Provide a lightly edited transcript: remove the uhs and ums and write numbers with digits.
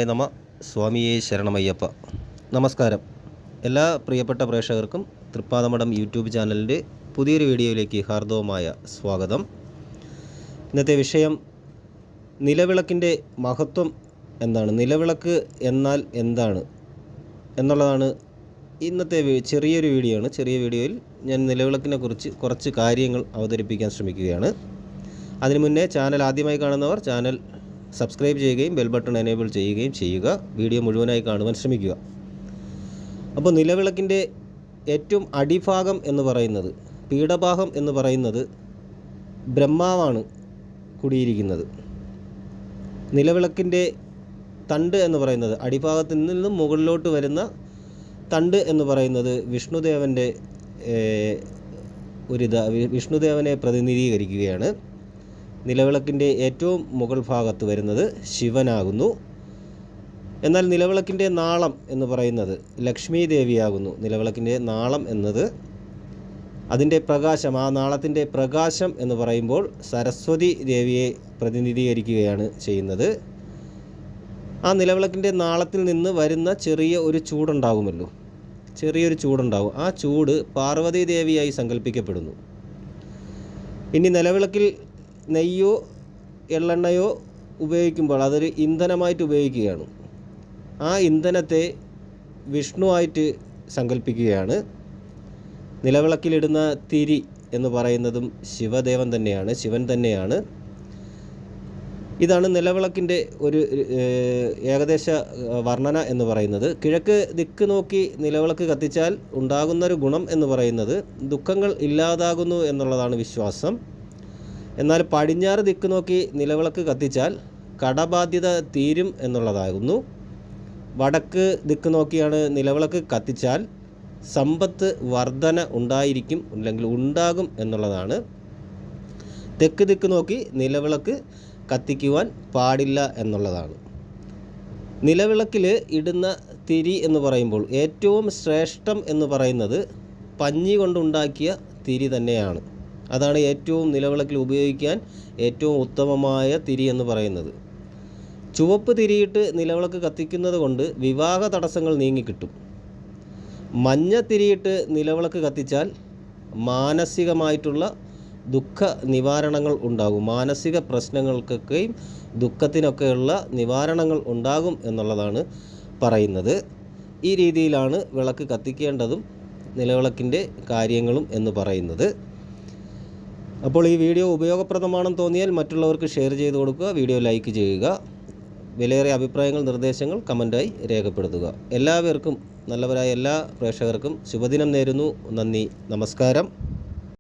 നമ. സ്വാമിയേ ശരണമയ്യപ്പ. നമസ്കാരം. എല്ലാ പ്രിയപ്പെട്ട പ്രേക്ഷകർക്കും തൃപ്പാദമഠം യൂട്യൂബ് ചാനലിൻ്റെ പുതിയൊരു വീഡിയോയിലേക്ക് ഹാർദവമായ സ്വാഗതം. ഇന്നത്തെ വിഷയം നിലവിളക്കിൻ്റെ മഹത്വം എന്താണ്, നിലവിളക്ക് എന്നാൽ എന്താണ് എന്നുള്ളതാണ് ഇന്നത്തെ ചെറിയൊരു വീഡിയോ ആണ്. ചെറിയ വീഡിയോയിൽ ഞാൻ നിലവിളക്കിനെ കുറിച്ച് കുറച്ച് കാര്യങ്ങൾ അവതരിപ്പിക്കാൻ ശ്രമിക്കുകയാണ്. അതിനു മുന്നേ ചാനൽ ആദ്യമായി കാണുന്നവർ ചാനൽ സബ്സ്ക്രൈബ് ചെയ്യുകയും ബെൽ ബട്ടൺ എനേബിൾ ചെയ്യുകയും ചെയ്യുക. വീഡിയോ മുഴുവനായി കാണുവാൻ ശ്രമിക്കുക. അപ്പോൾ നിലവിളക്കിൻ്റെ ഏറ്റവും അടിഭാഗം എന്ന് പറയുന്നത്, പീഠഭാഗം എന്ന് പറയുന്നത് ബ്രഹ്മാവാണ് കുടിയിരിക്കുന്നത്. നിലവിളക്കിൻ്റെ തണ്ട് എന്ന് പറയുന്നത്, അടിഭാഗത്തിൽ നിന്നും മുകളിലോട്ട് വരുന്ന തണ്ട് എന്ന് പറയുന്നത് വിഷ്ണുദേവനെ പ്രതിനിധീകരിക്കുകയാണ്. നിലവിളക്കിൻ്റെ ഏറ്റവും മുകൾ ഭാഗത്ത് വരുന്നത് ശിവനാകുന്നു. എന്നാൽ നിലവിളക്കിൻ്റെ നാളം എന്ന് പറയുന്നത് ലക്ഷ്മി ദേവിയാകുന്നു. നിലവിളക്കിൻ്റെ നാളം എന്നത് അതിൻ്റെ പ്രകാശം, ആ നാളത്തിൻ്റെ പ്രകാശം എന്ന് പറയുമ്പോൾ സരസ്വതി ദേവിയെ പ്രതിനിധീകരിക്കുകയാണ് ചെയ്യുന്നത്. ആ നിലവിളക്കിൻ്റെ നാളത്തിൽ നിന്ന് വരുന്ന ചെറിയ ഒരു ചൂടുണ്ടാകുമല്ലോ, ചെറിയൊരു ചൂടുണ്ടാകും. ആ ചൂട് പാർവതി ദേവിയായി സങ്കല്പിക്കപ്പെടുന്നു. ഇനി നിലവിളക്കിൽ നെയ്യോ എള്ളെണ്ണയോ ഉപയോഗിക്കുമ്പോൾ അതൊരു ഇന്ധനമായിട്ട് ഉപയോഗിക്കുകയാണ്. ആ ഇന്ധനത്തെ വിഷ്ണുവായിട്ട് സങ്കല്പിക്കുകയാണ്. നിലവിളക്കിലിടുന്ന തിരി എന്ന് പറയുന്നതും ശിവദേവൻ തന്നെയാണ്, ശിവൻ തന്നെയാണ്. ഇതാണ് നിലവിളക്കിൻ്റെ ഒരു ഏകദേശ വർണ്ണന എന്ന് പറയുന്നത്. കിഴക്ക് ദിക്ക് നോക്കി നിലവിളക്ക് കത്തിച്ചാൽ ഉണ്ടാകുന്നൊരു ഗുണം എന്ന് പറയുന്നത് ദുഃഖങ്ങൾ ഇല്ലാതാകുന്നു എന്നുള്ളതാണ് വിശ്വാസം. എന്നാൽ പടിഞ്ഞാറ് ദിക്ക് നോക്കി നിലവിളക്ക് കത്തിച്ചാൽ കടബാധ്യത തീരും എന്നുള്ളതാകുന്നു. വടക്ക് ദിക്ക് നോക്കിയാണ് നിലവിളക്ക് കത്തിച്ചാൽ സമ്പത്ത് വർധന ഉണ്ടായിരിക്കും, അല്ലെങ്കിൽ ഉണ്ടാകും എന്നുള്ളതാണ്. തെക്ക് ദിക്ക് നോക്കി നിലവിളക്ക് കത്തിക്കുവാൻ പാടില്ല എന്നുള്ളതാണ്. നിലവിളക്കിൽ ഇടുന്ന തിരി എന്ന് പറയുമ്പോൾ ഏറ്റവും ശ്രേഷ്ഠം എന്ന് പറയുന്നത് പഞ്ഞി കൊണ്ടുണ്ടാക്കിയ തിരി തന്നെയാണ്. അതാണ് ഏറ്റവും നിലവിളക്കിൽ ഉപയോഗിക്കാൻ ഏറ്റവും ഉത്തമമായ തിരി എന്ന് പറയുന്നത്. ചുവപ്പ് തിരിയിട്ട് നിലവിളക്ക് കത്തിക്കുന്നത് കൊണ്ട് വിവാഹ തടസ്സങ്ങൾ നീങ്ങിക്കിട്ടും. മഞ്ഞ തിരിയിട്ട് നിലവിളക്ക് കത്തിച്ചാൽ മാനസികമായിട്ടുള്ള ദുഃഖ നിവാരണങ്ങൾ ഉണ്ടാകും. മാനസിക പ്രശ്നങ്ങൾക്കൊക്കെയും ദുഃഖത്തിനൊക്കെയുള്ള നിവാരണങ്ങൾ ഉണ്ടാകും എന്നുള്ളതാണ് പറയുന്നത്. ഈ രീതിയിലാണ് വിളക്ക് കത്തിക്കേണ്ടതും നിലവിളക്കിൻ്റെ കാര്യങ്ങളും എന്ന് പറയുന്നത്. അപ്പോൾ ഈ വീഡിയോ ഉപയോഗപ്രദമാണെന്ന് തോന്നിയാൽ മറ്റുള്ളവർക്ക് ഷെയർ ചെയ്ത് കൊടുക്കുക, വീഡിയോ ലൈക്ക് ചെയ്യുക. വിലയേറിയ അഭിപ്രായങ്ങൾ, നിർദ്ദേശങ്ങൾ കമൻറ്റായി രേഖപ്പെടുത്തുക. എല്ലാവർക്കും, നല്ലവരായ എല്ലാ പ്രേക്ഷകർക്കും ശുഭദിനം നേരുന്നു. നന്ദി, നമസ്കാരം.